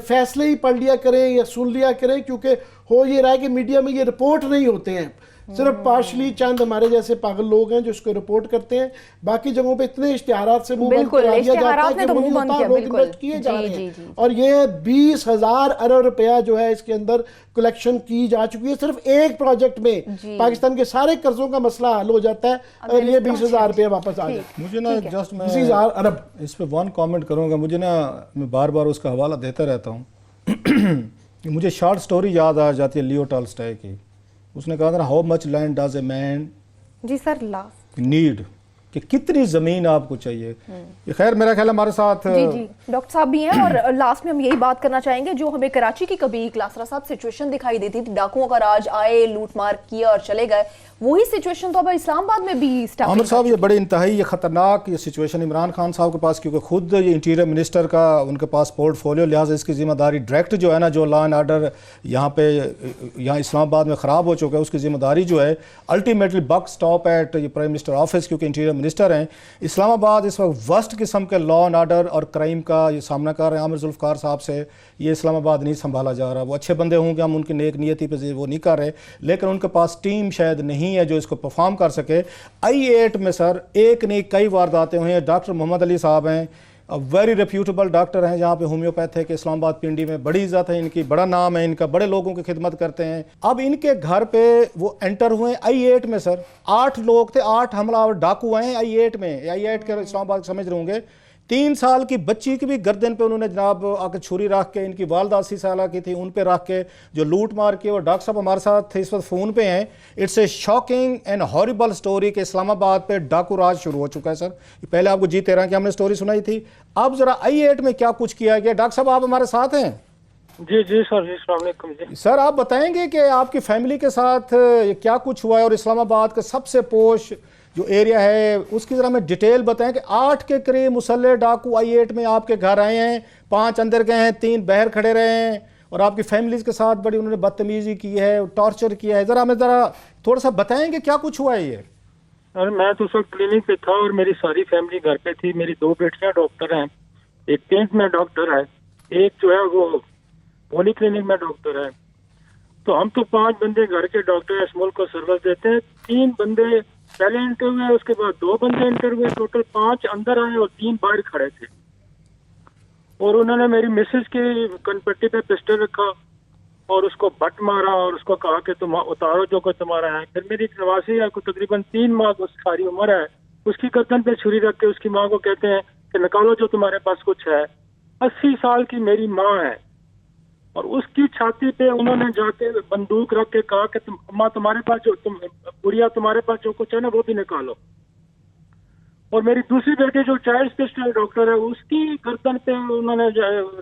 فیصلے ہی پڑھ لیا کریں یا سن لیا کریں، کیونکہ ہو یہ رہا ہے کہ میڈیا میں یہ رپورٹ نہیں ہوتے ہیں، صرف پارشلی چند ہمارے جیسے پاگل لوگ ہیں جو اس کو رپورٹ کرتے ہیں، باقی جگہوں پہ اتنے اشتہارات سے منہ بند کرا دیا جاتا ہے کہ وہ نہیں ہوتا، لوگ انویسٹ کیے جا رہے ہیں، اور یہ 20,000 ارب روپیہ جو ہے اس کے اندر کلیکشن کی جا چکی ہے صرف ایک پروجیکٹ میں۔ پاکستان کے سارے قرضوں کا مسئلہ حل ہو جاتا ہے اور یہ 20,000 روپیہ واپس آ جاتا ہے۔ مجھے نا جسٹ میں 20,000 ارب اس پہ ون کامنٹ کروں گا، مجھے نا میں بار بار اس کا حوالہ دیتا رہتا ہوں مجھے شارٹ سٹوری یاد آ جاتی ہے لیو ٹالسٹائے کی، اس نے کہا تھا how much land does a man جی سر لاسٹ نیڈ، کہ کتنی زمین آپ کو چاہیے۔ یہ خیر میرا خیال ہمارے ساتھ جی ڈاکٹر صاحب بھی ہیں، اور لاسٹ میں ہم یہی بات کرنا چاہیں گے جو ہمیں کراچی کی کبھی کلاسرا صاحب سچویشن دکھائی دیتی تھی، ڈاکوؤں کا راج آئے لوٹ مار کیا اور چلے گئے، وہی سچویشن تو اب اسلام آباد میں بھی عامر صاحب یہ بڑے انتہائی یہ خطرناک یہ سچویشن عمران خان صاحب کے پاس، کیونکہ خود یہ انٹیریئر منسٹر کا ان کے پاس پورٹ فولیو، لہٰذا اس کی ذمہ داری ڈائریکٹ جو ہے نا، جو لا اینڈ آرڈر یہاں پہ یہاں اسلام آباد میں خراب ہو چکا ہے، اس کی ذمہ داری جو ہے الٹیمیٹلی بک اسٹاپ ایٹ یہ پرائم منسٹر آفس، کیونکہ انٹیریئر منسٹر ہیں۔ اسلام آباد اس وقت ورسٹ قسم کے لا اینڈ آرڈر اور کرائم کا یہ سامنا کر رہے ہیں۔ عامر ذوالفقار صاحب سے یہ اسلام آباد نہیں سنبھالا جا رہا، وہ اچھے بندے ہوں گے، ہم ان کی نیک نیتی پہ وہ نہیں کر رہے، لیکن ان کے پاس ٹیم شاید نہیں ہے جو اس کو پرفارم کر سکے۔ I8 میں سر ایک نہیں کئی وارداتیں ہوئی ہیں۔ ڈاکٹر محمد علی صاحب ہیں، ویری ریپیوٹیبل ڈاکٹر ہیں جہاں پہ ہومیوپیتھک اسلام آباد پنڈی میں بڑی عزت ہے ان کی، بڑا نام ہے ان کا، بڑے لوگوں کی خدمت کرتے ہیں۔ اب ان کے گھر پہ وہ انٹر ہوئے I8 میں سر، 8 لوگ تھے، 8 حملہ آور ڈاکو ہیں I8 میں، I8 کے اسلام آباد سمجھ رہے ہوں گے۔ 3 سال کی بچی کی بھی گردن پہ انہوں نے جناب آ کے چھری رکھ کے، ان کی والدہ 80 سالہ کی تھی ان پہ رکھ کے جو لوٹ مار کے، اور ڈاکٹر صاحب ہمارے ساتھ اس وقت فون پہ ہیں۔ It's a shocking and horrible story کہ اسلام آباد پہ ڈاکو راج شروع ہو چکا ہے سر۔ پہلے آپ کو G13 کی ہم نے سٹوری سنائی تھی، اب ذرا I8 میں کیا کچھ کیا گیا۔ ڈاکٹر صاحب آپ ہمارے ساتھ ہیں؟ جی سر، جی السلام علیکم جی سر آپ بتائیں گے کہ آپ کی فیملی کے ساتھ کیا کچھ ہوا ہے، اور اسلام آباد کا سب سے پوش جو ایریا ہے اس کی ذرا ہمیں ڈیٹیل بتائیں کہ 8 کے قریب مسلح ڈاکو I8 میں آپ کے گھر آئے ہیں، 5 اندر گئے ہیں، 3 باہر کھڑے رہے ہیں، اور آپ کی فیملیز کے ساتھ بڑی انہوں نے بدتمیزی کی ہے، ٹارچر کیا ہے، ذرا ہمیں تھوڑا سا بتائیں گے کیا کچھ ہوا ہے یہ۔ سر میں تو اس وقت کلینک پہ تھا اور میری ساری فیملی گھر پہ تھی۔ میری 2 بیٹیاں ڈاکٹر ہیں، ایک پینٹ میں ڈاکٹر ہے، ایک جو ہے وہ پولی کلینک میں ڈاکٹر ہے۔ تو ہم تو 5 بندے گھر کے ڈاکٹر اس ملک کو سروس دیتے ہیں۔ 3 بندے پہلے انٹر ہوئے، اس کے بعد 2 بندے انٹر ہوئے، ٹوٹل 5 اندر آئے اور 3 باہر کھڑے تھے، اور انہوں نے میری مسز کی کنپٹی پہ پسٹل رکھا اور اس کو بٹ مارا اور اس کو کہا کہ تم اتارو جو کہ تمہارا ہے۔ پھر میری ایک نواسی ہے کو تقریباً 3 ماہ کو ساری عمر ہے، اس کی گردن پہ چھری رکھ کے اس کی ماں کو کہتے ہیں کہ نکالو جو تمہارے پاس کچھ ہے۔ 80 سال کی میری ماں ہے، اور اس کی چھاتی پہ انہوں نے جا کے بندوق رکھ کے کہا کہ ماں تمہارے پاس جو بڑھیا تمہارے پاس جو کچھ ہے نا وہ بھی نکالو۔ اور میری دوسری بیٹی جو چائلڈ اسپیشلسٹ ڈاکٹر ہے، اس کی گردن پہ انہوں نے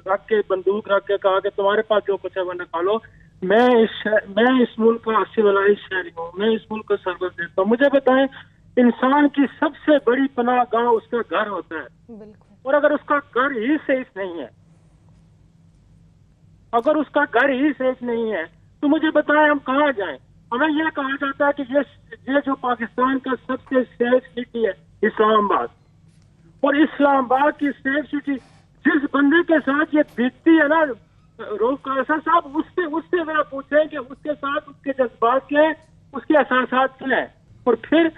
رکھ کے بندوق رکھ کے کہا کہ تمہارے پاس جو کچھ ہے وہ نکالو۔ میں اس ملک کا سویلائز شہری ہوں، میں اس ملک کو سروس دیتا ہوں۔ مجھے بتائیں، انسان کی سب سے بڑی پناہ گاہ اس کا گھر ہوتا ہے، اور اگر اس کا گھر ہی سیف نہیں ہے، اگر اس کا گھر ہی سیف نہیں ہے تو مجھے بتائیں ہم کہاں جائیں؟ ہمیں یہ کہا جاتا ہے کہ یہ جو پاکستان کا سب سے سیف سٹی ہے اسلام آباد، اور اسلام آباد کی سیف سٹی جس بندے کے ساتھ یہ بیتتی ہے نا روف کلاسرا صاحب، اس سے ذرا پوچھیں کہ اس کے ساتھ اس کے جذبات کیا ہیں، اس کے احساسات کیا ہیں۔ اور پھر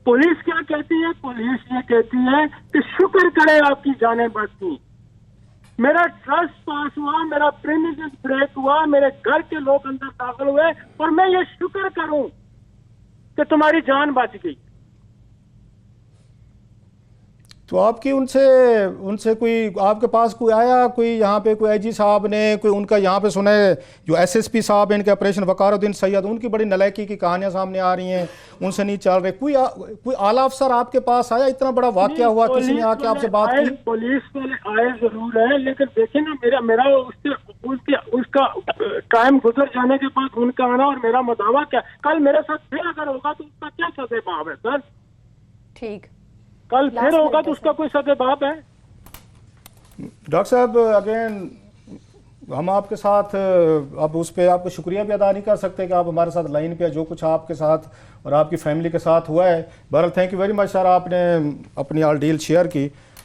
پولیس کیا کہتی ہے؟ پولیس یہ کہتی ہے کہ شکر کرے آپ کی جانیں بچی، میرا ٹرسٹ پاس ہوا، میرا پریمیسز بریک ہوا، میرے گھر کے لوگ اندر داخل ہوئے، اور میں یہ شکر کروں کہ تمہاری جان بچ گئی۔ تو آپ کی ان سے کوئی آپ کے پاس کوئی آیا، کوئی یہاں پہ کوئی IG صاحب نے کوئی ان کا یہاں پہ سنا ہے جو SSP صاحب ہیں ان کے آپریشن وقار الدین سید، ان کی بڑی نلائکی کی کہانیاں سامنے آ رہی ہیں، ان سے نہیں چل رہے، کوئی اعلیٰ افسر آپ کے پاس آیا؟ اتنا بڑا واقعہ ہوا، کسی نے آ کے آپ سے بات کی؟ پولیس والے آئے ضرور ہیں، لیکن دیکھیں نا میرا اس کا ٹائم گزر جانے کے بعد ان کا آنا اور میرا مداوع کیا، کل میرے ساتھ پھر اگر ہوگا تو اس کا کیا سزا باب ہے سر؟ ٹھیک، کل پھر ہوگا تو اس کا کوئی سزا باب ہے؟ ڈاکٹر صاحب اگین ہم آپ کے ساتھ اب اس پہ آپ کو شکریہ بھی ادا نہیں کر سکتے کہ آپ ہمارے ساتھ لائن پہ جو کچھ آپ کے ساتھ اور آپ کی فیملی کے ساتھ ہوا ہے۔ بہرحال تھینک یو ویری مچ سر، آپ نے اپنی آل ڈیل شیئر کی۔